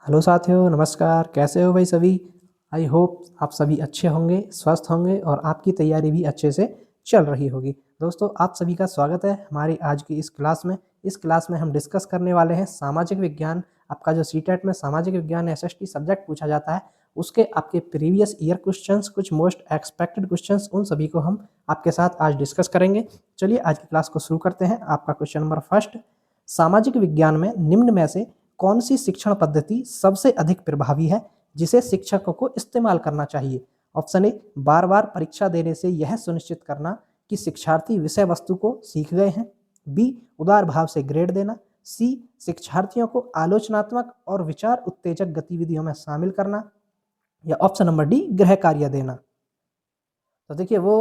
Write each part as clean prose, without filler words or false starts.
Hello साथियों, नमस्कार। कैसे हो भाई सभी? आई होप आप सभी अच्छे होंगे, स्वस्थ होंगे और आपकी तैयारी भी अच्छे से चल रही होगी। दोस्तों, आप सभी का स्वागत है हमारी आज की इस क्लास में। इस क्लास में हम डिस्कस करने वाले हैं सामाजिक विज्ञान। आपका जो सीटेट में सामाजिक विज्ञान एसएसटी सब्जेक्ट पूछा जाता है, उसके आपके प्रीवियस ईयर क्वेश्चंस, कुछ मोस्ट एक्सपेक्टेड क्वेश्चंस, उन सभी को हम आपके साथ आज डिस्कस करेंगे। चलिए आज की क्लास को शुरू करते हैं। आपका क्वेश्चन नंबर फर्स्ट, सामाजिक विज्ञान में निम्न में से कौन सी शिक्षण पद्धति सबसे अधिक प्रभावी है जिसे शिक्षकों को इस्तेमाल करना चाहिए? ऑप्शन ए, बार बार परीक्षा देने से यह सुनिश्चित करना कि शिक्षार्थी विषय वस्तु को सीख गए हैं। बी, उदार भाव से ग्रेड देना। सी, शिक्षार्थियों को आलोचनात्मक और विचार उत्तेजक गतिविधियों में शामिल करना। या ऑप्शन नंबर डी, गृह कार्य देना। तो देखिए वो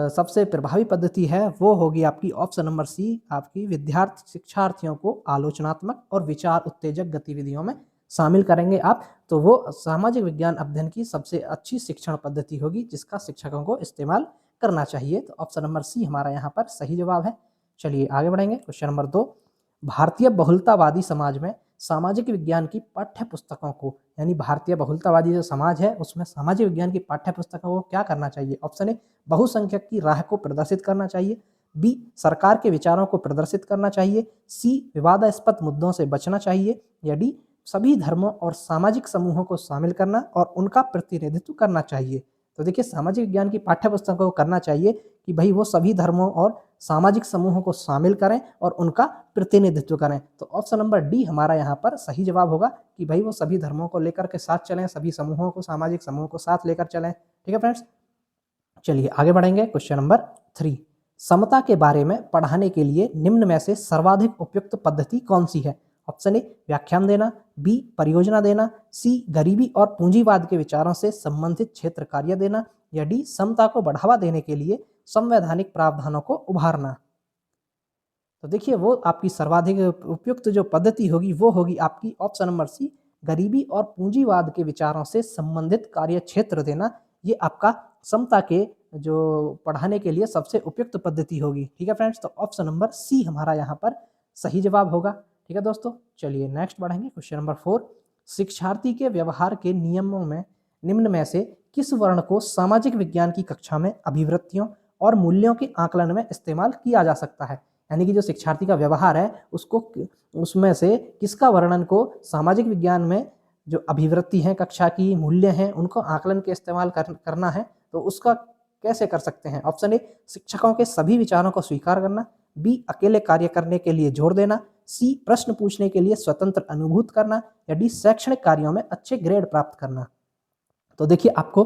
सबसे प्रभावी पद्धति है वो होगी आपकी ऑप्शन नंबर सी, आपकी विद्यार्थी शिक्षार्थियों को आलोचनात्मक और विचार उत्तेजक गतिविधियों में शामिल करेंगे आप, तो वो सामाजिक विज्ञान अध्ययन की सबसे अच्छी शिक्षण पद्धति होगी जिसका शिक्षकों को इस्तेमाल करना चाहिए। तो ऑप्शन नंबर सी हमारा यहाँ पर सही जवाब है। चलिए आगे बढ़ेंगे। क्वेश्चन नंबर 2, भारतीय बहुलतावादी समाज में सामाजिक विज्ञान की पाठ्य पुस्तकों को, यानी भारतीय बहुलतावादी जो समाज है उसमें सामाजिक विज्ञान की पाठ्य पुस्तकों को क्या करना चाहिए? ऑप्शन ए, बहुसंख्यक की राह को प्रदर्शित करना चाहिए। बी, सरकार के विचारों को प्रदर्शित करना चाहिए। सी, विवादास्पद मुद्दों से बचना चाहिए। या डी, सभी धर्मों और सामाजिक समूहों को शामिल करना और उनका प्रतिनिधित्व करना चाहिए। तो देखिए सामाजिक विज्ञान की पाठ्य पुस्तकों को करना चाहिए कि भाई वो सभी धर्मों और सामाजिक समूहों को शामिल करें और उनका प्रतिनिधित्व करें। तो ऑप्शन नंबर डी हमारा यहाँ पर सही जवाब होगा कि भाई वो सभी धर्मों को लेकर के साथ चलें, सभी समूहों को, सामाजिक समूहों को साथ लेकर चलें। ठीक है फ्रेंड्स, चलिए आगे बढ़ेंगे। क्वेश्चन नंबर 3, समता के बारे में पढ़ाने के लिए निम्न में से सर्वाधिक उपयुक्त पद्धति कौन सी है? ऑप्शन ए, व्याख्यान देना। बी, परियोजना देना। सी, गरीबी और पूंजीवाद के विचारों से संबंधित क्षेत्र कार्य देना। या डी, समता को बढ़ावा देने के लिए संवैधानिक प्रावधानों को उभारना। तो देखिए वो आपकी सर्वाधिक उपयुक्त जो पद्धति होगी वो होगी आपकी ऑप्शन नंबर सी, गरीबी और पूंजीवाद के विचारों से संबंधित कार्य क्षेत्र देना। ये आपका समता के जो पढ़ाने के लिए सबसे उपयुक्त पद्धति होगी। ठीक है फ्रेंड्स, तो ऑप्शन नंबर सी हमारा यहाँ पर सही जवाब होगा। ठीक है दोस्तों, चलिए नेक्स्ट बढ़ेंगे। क्वेश्चन नंबर 4, शिक्षार्थी के व्यवहार के नियमों में निम्न में से किस वर्ण को सामाजिक विज्ञान की कक्षा में अभिवृत्तियों और मूल्यों के आकलन में इस्तेमाल किया जा सकता है? यानी कि जो शिक्षार्थी का व्यवहार है उसको, उसमें से किसका वर्णन को सामाजिक विज्ञान में जो अभिवृत्ति है, कक्षा की मूल्य हैं, उनको आकलन के इस्तेमाल करना है, तो उसका कैसे कर सकते हैं? ऑप्शन ए, शिक्षकों के सभी विचारों को स्वीकार करना। बी, अकेले कार्य करने के लिए जोर देना। सी, प्रश्न पूछने के लिए स्वतंत्र अनुभूत करना। या डी, शैक्षणिक कार्यों में अच्छे ग्रेड प्राप्त करना। तो देखिए आपको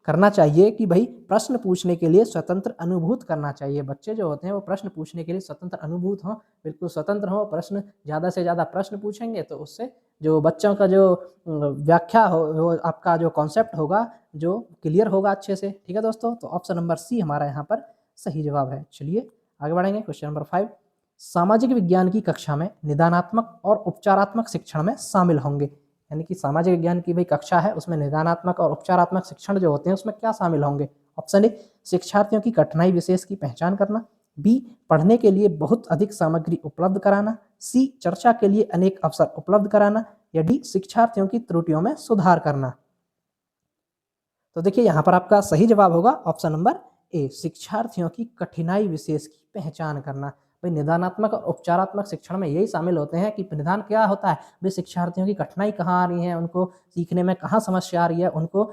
करना चाहिए कि भाई प्रश्न पूछने के लिए स्वतंत्र अनुभूत करना चाहिए। बच्चे जो होते हैं वो प्रश्न पूछने के लिए स्वतंत्र अनुभूत हों, बिल्कुल स्वतंत्र हों। प्रश्न ज़्यादा से ज़्यादा प्रश्न पूछेंगे तो उससे जो बच्चों का जो व्याख्या हो आपका जो कॉन्सेप्ट होगा जो क्लियर होगा अच्छे से। ठीक है दोस्तों, तो ऑप्शन नंबर सी हमारा यहाँ पर सही जवाब है। चलिए आगे बढ़ेंगे। क्वेश्चन नंबर 5, सामाजिक विज्ञान की कक्षा में निदानात्मक और उपचारात्मक शिक्षण में शामिल होंगे। यानी कि सामाजिक विज्ञान की भाई कक्षा है उसमें निदानात्मक और उपचारात्मक शिक्षण जो होते हैं उसमें क्या शामिल होंगे? ऑप्शन ए, शिक्षार्थियों की कठिनाई विशेष की पहचान करना। बी, पढ़ने के लिए बहुत अधिक सामग्री उपलब्ध कराना। सी, चर्चा के लिए अनेक अवसर उपलब्ध कराना। या डी, शिक्षार्थियों की त्रुटियों में सुधार करना। तो देखिए यहाँ पर आपका सही जवाब होगा ऑप्शन नंबर ए, शिक्षार्थियों की कठिनाई विशेष की पहचान करना। भाई निदानात्मक और उपचारात्मक शिक्षण में यही शामिल होते हैं कि निदान क्या होता है, भाई शिक्षार्थियों की कठिनाई कहाँ आ रही है, उनको सीखने में कहाँ समस्या आ रही है, उनको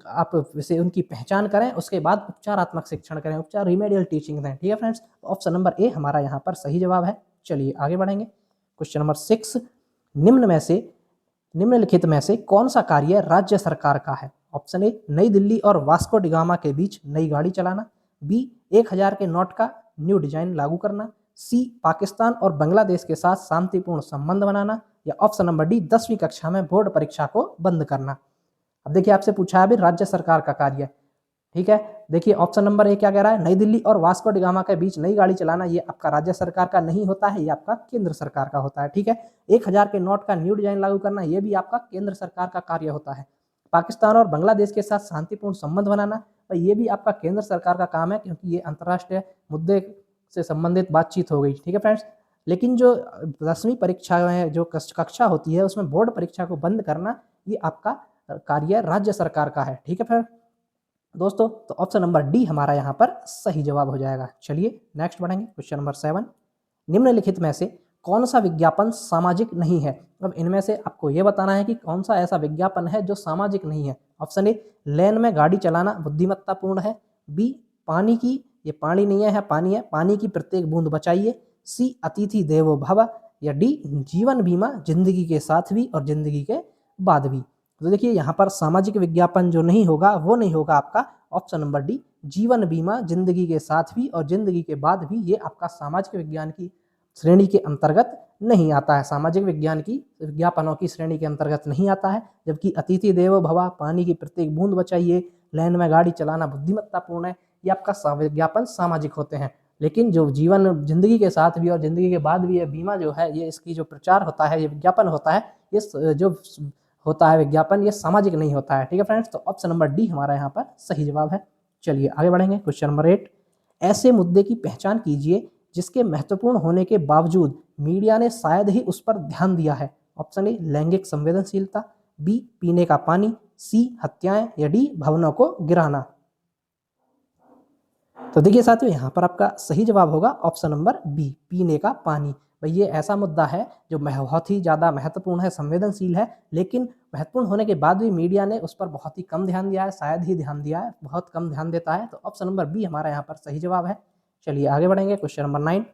आप वैसे उनकी पहचान करें, उसके बाद उपचारात्मक शिक्षण करें, उपचार रिमेडियल टीचिंग दें। ठीक है फ्रेंड्स, तो ऑप्शन नंबर ए हमारा यहाँ पर सही जवाब है। चलिए आगे बढ़ेंगे। क्वेश्चन नंबर 6, निम्नलिखित में से कौन सा कार्य राज्य सरकार का है? ऑप्शन ए, नई दिल्ली और वास्को डिगामा के बीच नई गाड़ी चलाना। बी, 1000 के नोट का न्यू डिजाइन लागू करना। सी, पाकिस्तान और बांग्लादेश के साथ शांतिपूर्ण संबंध बनाना। या ऑप्शन नंबर डी, 10वीं कक्षा में बोर्ड परीक्षा को बंद करना। अब देखिए आपसे पूछा है अभी राज्य सरकार का कार्य। ठीक है, देखिए ऑप्शन नंबर ए क्या कह रहा है, नई दिल्ली और वास्को डिगामा के बीच नई गाड़ी चलाना। ये आपका राज्य सरकार का नहीं होता है, ये आपका केंद्र सरकार का होता है। ठीक है, 1000 के नोट का न्यू डिजाइन लागू करना ये भी आपका केंद्र सरकार का कार्य होता है। पाकिस्तान और बांग्लादेश के साथ शांतिपूर्ण संबंध बनाना और ये भी आपका केंद्र सरकार का काम है, क्योंकि ये अंतर्राष्ट्रीय मुद्दे से संबंधित बातचीत हो गई। ठीक है फ्रेंड्स, लेकिन जो 10वीं परीक्षा में जो कक्षा होती है उसमें बोर्ड परीक्षा को बंद करना ये आपका कार्य राज्य सरकार का है। ठीक है फिर दोस्तों, तो ऑप्शन नंबर डी हमारा यहाँ पर सही जवाब हो जाएगा। चलिए नेक्स्ट बढ़ेंगे, क्वेश्चन नंबर 7। निम्नलिखित में से कौन सा विज्ञापन सामाजिक नहीं है? अब इनमें से आपको ये बताना है कि कौन सा ऐसा विज्ञापन है जो सामाजिक नहीं है। ऑप्शन ए, लेन में गाड़ी चलाना बुद्धिमत्तापूर्ण है। बी, पानी की, ये पानी नहीं है पानी है, पानी की प्रत्येक बूंद बचाइए। सी, अतिथि देवो भव। या डी, जीवन बीमा जिंदगी के साथ भी और जिंदगी के बाद भी। तो देखिए यहाँ पर सामाजिक विज्ञापन जो नहीं होगा वो नहीं होगा आपका ऑप्शन नंबर डी, जीवन बीमा जिंदगी के साथ भी और जिंदगी के बाद भी। ये आपका सामाजिक विज्ञान की श्रेणी के अंतर्गत नहीं आता है, सामाजिक विज्ञान की विज्ञापनों की श्रेणी के अंतर्गत नहीं आता है। जबकि अतिथि देवो भव, पानी की प्रत्येक बूंद बचाइए, लाइन में गाड़ी चलाना बुद्धिमत्तापूर्ण है, ये आपका विज्ञापन सामाजिक होते हैं। लेकिन जो जीवन जिंदगी के साथ भी और जिंदगी के बाद भी ये बीमा जो है, ये इसकी जो प्रचार होता है, ये विज्ञापन होता है, ये जो होता है विज्ञापन, ये सामाजिक नहीं होता है। ठीक है फ्रेंड्स, तो ऑप्शन नंबर डी हमारा यहाँ पर सही जवाब है। चलिए आगे बढ़ेंगे, क्वेश्चन नंबर 8। ऐसे मुद्दे की पहचान कीजिए जिसके महत्वपूर्ण होने के बावजूद मीडिया ने शायद ही उस पर ध्यान दिया है। ऑप्शन ए, लैंगिक संवेदनशीलता। बी, पीने का पानी। सी, हत्याएं। या डी, भवनों को गिराना। तो देखिए साथियों, यहाँ पर आपका सही जवाब होगा ऑप्शन नंबर बी, पीने का पानी। भाई ये ऐसा मुद्दा है जो बहुत ही ज़्यादा महत्वपूर्ण है, संवेदनशील है, लेकिन महत्वपूर्ण होने के बाद भी मीडिया ने उस पर बहुत ही कम ध्यान दिया है, शायद ही ध्यान दिया है, बहुत कम ध्यान देता है। तो ऑप्शन नंबर बी हमारा यहाँ पर सही जवाब है। चलिए आगे बढ़ेंगे, क्वेश्चन नंबर 9।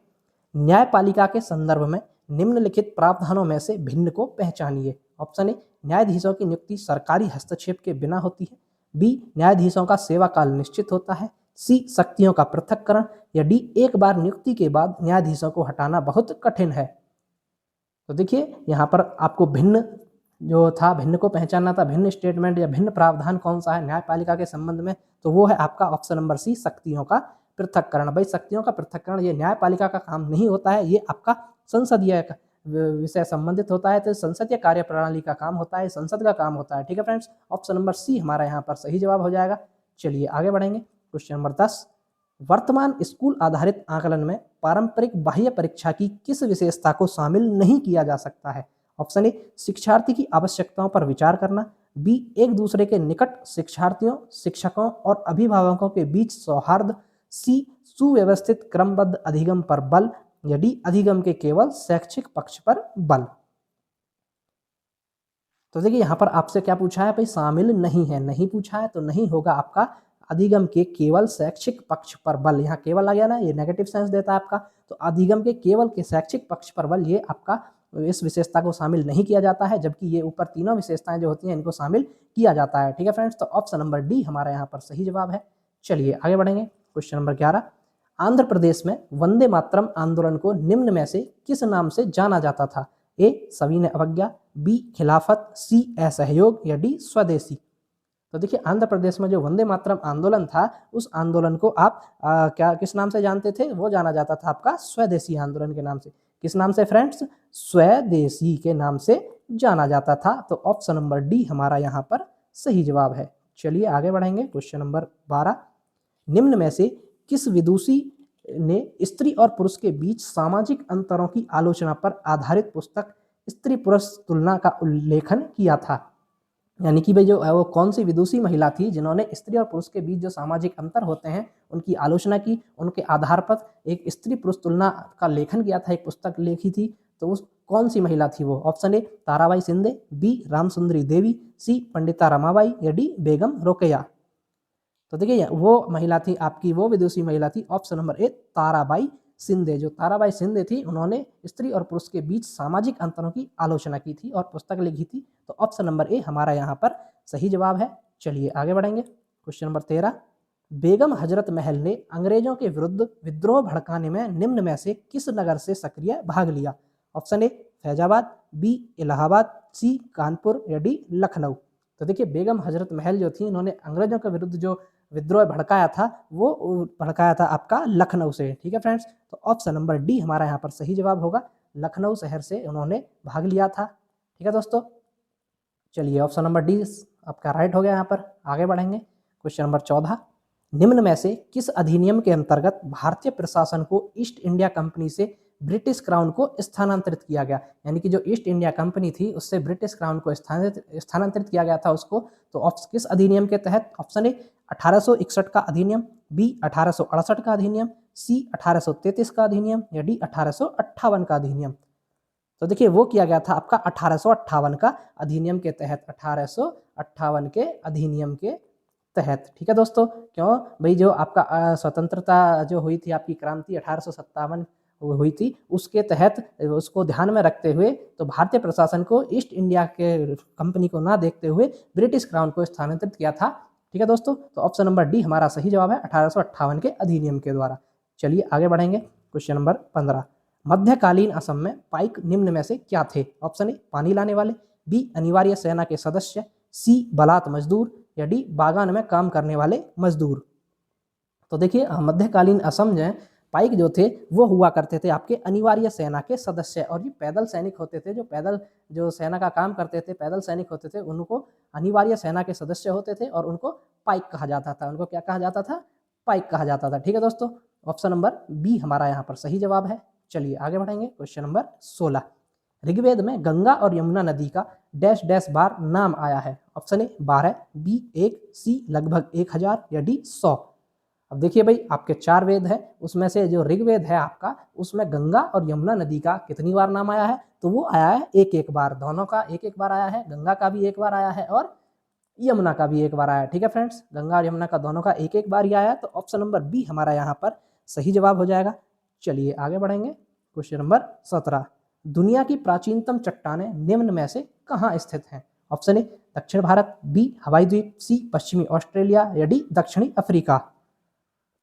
न्यायपालिका के संदर्भ में निम्नलिखित प्रावधानों में से भिन्न को पहचानिए। ऑप्शन ए, न्यायाधीशों की नियुक्ति सरकारी हस्तक्षेप के बिना होती है। बी, न्यायाधीशों का सेवा काल निश्चित होता है। सी, शक्तियों का पृथक्करण। या डी, एक बार नियुक्ति के बाद न्यायाधीशों को हटाना बहुत कठिन है। तो देखिए यहाँ पर आपको भिन्न जो था, भिन्न को पहचानना था, भिन्न स्टेटमेंट या भिन्न प्रावधान कौन सा है न्यायपालिका के संबंध में, तो वो है आपका ऑप्शन नंबर सी, शक्तियों का पृथक्करण। भाई शक्तियों का पृथक्करण ये न्यायपालिका का काम नहीं होता है, ये आपका संसदीय विषय संबंधित होता है, तो संसदीय कार्य प्रणाली का काम होता है, संसद का काम होता है। ठीक है फ्रेंड्स, ऑप्शन नंबर सी हमारा यहाँ पर सही जवाब हो जाएगा। चलिए आगे बढ़ेंगे, क्वेश्चन नंबर 10। वर्तमान स्कूल आधारित आकलन में पारंपरिक बाह्य परीक्षा की किस विशेषता को शामिल नहीं किया जा सकता है? ऑप्शन ए, शिक्षार्थी की आवश्यकताओं पर विचार करना। बी, एक दूसरे के निकट शिक्षार्थियों, शिक्षकों और अभिभावकों के बीच सौहार्द। सी, सुव्यवस्थित क्रमबद्ध अधिगम पर बल। या डी, अधिगम के केवल शैक्षिक पक्ष पर बल। तो देखिए यहाँ पर आपसे क्या पूछा है भाई, शामिल नहीं है, नहीं पूछा है तो नहीं होगा आपका अधिगम के केवल शैक्षिक पक्ष पर बल। यहाँ केवल आ गया ना, ये नेगेटिव सेंस देता है आपका, तो अधिगम के केवल के शैक्षिक पक्ष पर बल, ये आपका इस विशेषता को शामिल नहीं किया जाता है, जबकि ये ऊपर तीनों विशेषताएं जो होती हैं इनको शामिल किया जाता है। ठीक है फ्रेंड्स, तो ऑप्शन नंबर डी हमारा यहाँ पर सही जवाब है। चलिए आगे बढ़ेंगे, क्वेश्चन नंबर 11। आंध्र प्रदेश में वंदे मातरम आंदोलन को निम्न में से किस नाम से जाना जाता था? ए, सविनय अवज्ञा। बी, खिलाफत। सी, असहयोग। या डी, स्वदेशी। तो देखिए आंध्र प्रदेश में जो वंदे मातरम आंदोलन था, उस आंदोलन को आप क्या किस नाम से जानते थे? वो जाना जाता था आपका स्वदेशी आंदोलन के नाम से। किस नाम से फ्रेंड्स? स्वदेशी के नाम से जाना जाता था। तो ऑप्शन नंबर डी हमारा यहाँ पर सही जवाब है। चलिए आगे बढ़ेंगे, क्वेश्चन नंबर 12। निम्न में से किस विदुषी ने स्त्री और पुरुष के बीच सामाजिक अंतरों की आलोचना पर आधारित पुस्तक स्त्री पुरुष तुलना का उल्लेखन किया था? यानी कि भाई जो वो कौन सी विदुषी महिला थी जिन्होंने स्त्री और पुरुष के बीच जो सामाजिक अंतर होते हैं उनकी आलोचना की, उनके आधार पर एक स्त्री पुरुष तुलना का लेखन किया था, एक पुस्तक लिखी थी। तो उस कौन सी महिला थी वो? Option A, Tarabai Shinde. B, Ramsundari Devi. C, Pandita Ramabai. या डी, बेगम रोकेया। तो देखिए वो महिला थी आपकी, वो विदुषी महिला थी option number A, Tarabai Shinde. जो ताराबाई शिंदे थी उन्होंने स्त्री और पुरुष के बीच सामाजिक अंतरों की आलोचना की थी और पुस्तक लिखी थी। तो ऑप्शन नंबर ए हमारा यहाँ पर सही जवाब है। चलिए आगे बढ़ेंगे, क्वेश्चन नंबर 13। बेगम हजरत महल ने अंग्रेजों के विरुद्ध विद्रोह भड़काने में निम्न में से किस नगर से सक्रिय भाग लिया? Option A, Faizabad. B, Allahabad. C, Kanpur. या डी, लखनऊ। तो देखिए बेगम हजरत महल जो थी, इन्होंने अंग्रेजों के विरुद्ध जो विद्रोह भड़काया था वो भड़काया था आपका लखनऊ से। ठीक है फ्रेंड्स, तो ऑप्शन नंबर डी हमारा यहाँ पर सही जवाब होगा, लखनऊ शहर से उन्होंने भाग लिया था। ठीक है दोस्तों, चलिए ऑप्शन नंबर डी आपका राइट हो गया। यहाँ पर आगे बढ़ेंगे, क्वेश्चन नंबर 14। निम्न में से किस अधिनियम के अंतर्गत भारतीय प्रशासन को ईस्ट इंडिया कंपनी से ब्रिटिश क्राउन को स्थानांतरित किया गया, यानी कि जो ईस्ट इंडिया कंपनी थी उससे ब्रिटिश क्राउन को स्थानांतरित किया गया था उसको। तो किस अधिनियम के तहत? ऑप्शन ए 1861 का अधिनियम, बी 1868 का अधिनियम, सी 1833 का अधिनियम, या डी 1858 का अधिनियम। तो देखिए वो किया गया था आपका 1858 का अधिनियम के तहत, 1858 के अधिनियम के तहत। ठीक है दोस्तों, क्यों भाई? जो आपका स्वतंत्रता जो हुई थी, आपकी क्रांति 1857 हुई थी, उसके तहत उसको ध्यान में रखते हुए तो भारतीय प्रशासन को ईस्ट इंडिया के कंपनी को ना देखते हुए ब्रिटिश क्राउन को स्थानांतरित किया था। ठीक है दोस्तों, तो ऑप्शन नंबर डी हमारा सही जवाब है, 1858 के अधिनियम के द्वारा। चलिए आगे बढ़ेंगे। क्वेश्चन नंबर 15, मध्यकालीन असम में पाइक निम्न में से क्या थे? ऑप्शन ए पानी लाने वाले, बी अनिवार्य सेना के सदस्य, सी बलात मजदूर, या डी बागान में काम करने वाले मजदूर। तो देखिए मध्यकालीन असम में पाइक जो थे वो हुआ करते थे आपके अनिवार्य सेना के सदस्य, और ये पैदल सैनिक होते थे, जो पैदल जो सेना का काम करते थे, पैदल सैनिक होते थे, उनको अनिवार्य सेना के सदस्य होते थे और उनको पाइक कहा जाता था। उनको क्या कहा जाता था? पाइक कहा जाता था। ठीक है दोस्तों, ऑप्शन नंबर बी हमारा यहाँ पर सही जवाब है। चलिए आगे बढ़ेंगे। क्वेश्चन नंबर 16, ऋग्वेद में गंगा और यमुना नदी का डैश डैश बार नाम आया है? ऑप्शन ए 12, बी 1, सी लगभग 1000, या डी 100। अब देखिए भाई, आपके 4 वेद है, उसमें से जो ऋग्वेद है आपका, उसमें गंगा और यमुना नदी का कितनी बार नाम आया है? तो वो आया है एक एक बार, दोनों का एक एक बार आया है, गंगा का भी एक बार आया है और यमुना का भी एक बार आया है। ठीक है फ्रेंड्स, गंगा और यमुना का दोनों का एक एक बार ही आया है, तो ऑप्शन नंबर बी हमारा यहाँ पर सही जवाब हो जाएगा। चलिए आगे बढ़ेंगे। क्वेश्चन नंबर 17, दुनिया की प्राचीनतम चट्टानें निम्न में से कहाँ स्थित हैं? ऑप्शन ए दक्षिण भारत, बी हवाई द्वीप, सी पश्चिमी ऑस्ट्रेलिया, या डी दक्षिणी अफ्रीका।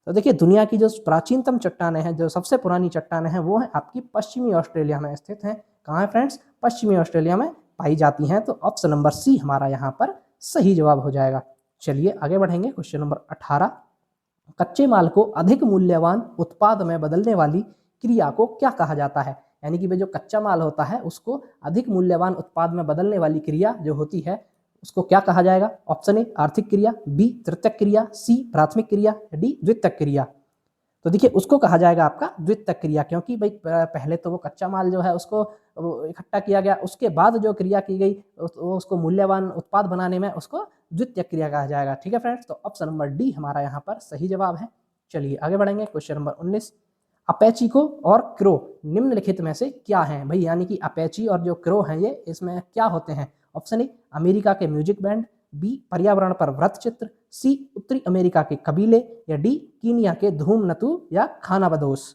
तो देखिए दुनिया की जो प्राचीनतम चट्टानें हैं, जो सबसे पुरानी चट्टानें हैं, वो है आपकी पश्चिमी ऑस्ट्रेलिया में स्थित हैं। कहाँ है फ्रेंड्स? पश्चिमी ऑस्ट्रेलिया में पाई जाती हैं। तो ऑप्शन नंबर सी हमारा यहाँ पर सही जवाब हो जाएगा। चलिए आगे बढ़ेंगे। क्वेश्चन नंबर 18, कच्चे माल को अधिक मूल्यवान उत्पाद में बदलने वाली क्रिया को क्या कहा जाता है? यानी कि जो कच्चा माल होता है उसको अधिक मूल्यवान उत्पाद में बदलने वाली क्रिया जो होती है उसको क्या कहा जाएगा? ऑप्शन ए आर्थिक क्रिया, बी तृतीयक क्रिया, सी प्राथमिक क्रिया, डी द्वितीयक क्रिया। तो देखिए उसको कहा जाएगा आपका द्वितीयक क्रिया, क्योंकि भाई पहले तो वो कच्चा माल जो है उसको इकट्ठा किया गया, उसके बाद जो क्रिया की गई उसको मूल्यवान उत्पाद बनाने में उसको द्वितीयक क्रिया कहा जाएगा। ठीक है फ्रेंड्स, तो ऑप्शन नंबर डी हमारा यहाँ पर सही जवाब है। चलिए आगे बढ़ेंगे। क्वेश्चन नंबर 19, अपैची को और क्रो निम्नलिखित में से क्या हैं? भाई यानी कि अपैची और जो क्रो हैं ये इसमें क्या होते हैं? ऑप्शन ए अमेरिका के म्यूजिक बैंड, बी पर्यावरण पर व्रत चित्र, सी उत्तरी अमेरिका के कबीले, या डी कीनिया के धूमनतू या खानाबदोश।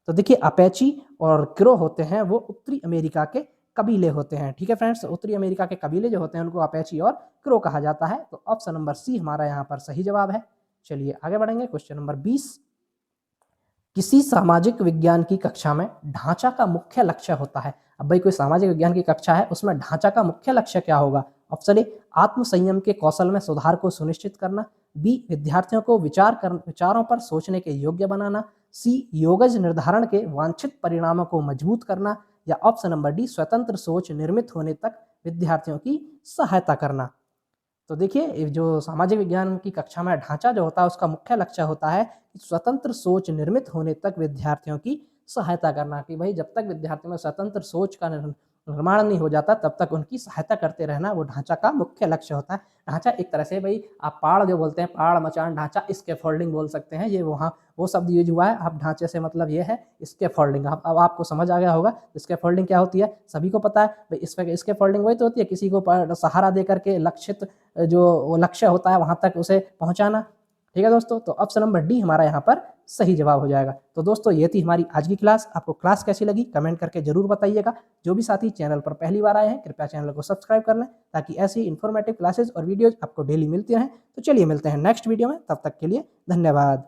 तो देखिए अपैची और क्रो होते हैं वो उत्तरी अमेरिका के कबीले होते हैं। ठीक है फ्रेंड्स, उत्तरी अमेरिका के कबीले जो होते हैं उनको अपैची और क्रो कहा जाता है। तो ऑप्शन नंबर सी हमारा यहाँ पर सही जवाब है। चलिए आगे बढ़ेंगे। क्वेश्चन नंबर 20, किसी सामाजिक विज्ञान की कक्षा में ढांचा का मुख्य लक्ष्य होता है? अब भाई कोई सामाजिक विज्ञान की कक्षा है, उसमें ढांचा का मुख्य लक्ष्य क्या होगा? ऑप्शन ए आत्म संयम के कौशल में सुधार को सुनिश्चित करना, बी विद्यार्थियों को विचारों पर सोचने के योग्य बनाना, सी योगज निर्धारण के वांछित परिणामों को मजबूत करना, या ऑप्शन नंबर डी स्वतंत्र सोच निर्मित होने तक विद्यार्थियों की सहायता करना। तो देखिए जो सामाजिक विज्ञान की कक्षा में ढांचा जो होता है उसका मुख्य लक्ष्य होता है कि स्वतंत्र सोच निर्मित होने तक विद्यार्थियों की सहायता करना, कि भाई जब तक विद्यार्थियों में स्वतंत्र सोच का निर्माण नहीं हो जाता तब तक उनकी सहायता करते रहना वो ढांचा का मुख्य लक्ष्य होता है। ढांचा एक तरह से भाई आप पाड़ जो बोलते हैं, पाड़ मचान ढांचा, स्कैफोल्डिंग बोल सकते हैं, ये वहाँ वो शब्द यूज हुआ है। आप ढांचे से मतलब ये है स्कैफोल्डिंग। अब आपको समझ आ गया होगा स्कैफोल्डिंग क्या होती है, सभी को पता है भाई। स्कैफोल्डिंग वही तो होती है किसी को सहारा दे करके लक्षित जो लक्ष्य होता है वहाँ तक उसे पहुँचाना। ठीक है दोस्तों, तो ऑप्शन नंबर डी हमारा यहाँ पर सही जवाब हो जाएगा। तो दोस्तों ये थी हमारी आज की क्लास। आपको क्लास कैसी लगी कमेंट करके जरूर बताइएगा। जो भी साथी चैनल पर पहली बार आए हैं कृपया चैनल को सब्सक्राइब कर लें ताकि ऐसी इन्फॉर्मेटिव क्लासेस और वीडियोज आपको डेली मिलती रहें। तो चलिए मिलते हैं नेक्स्ट वीडियो में, तब तक के लिए धन्यवाद।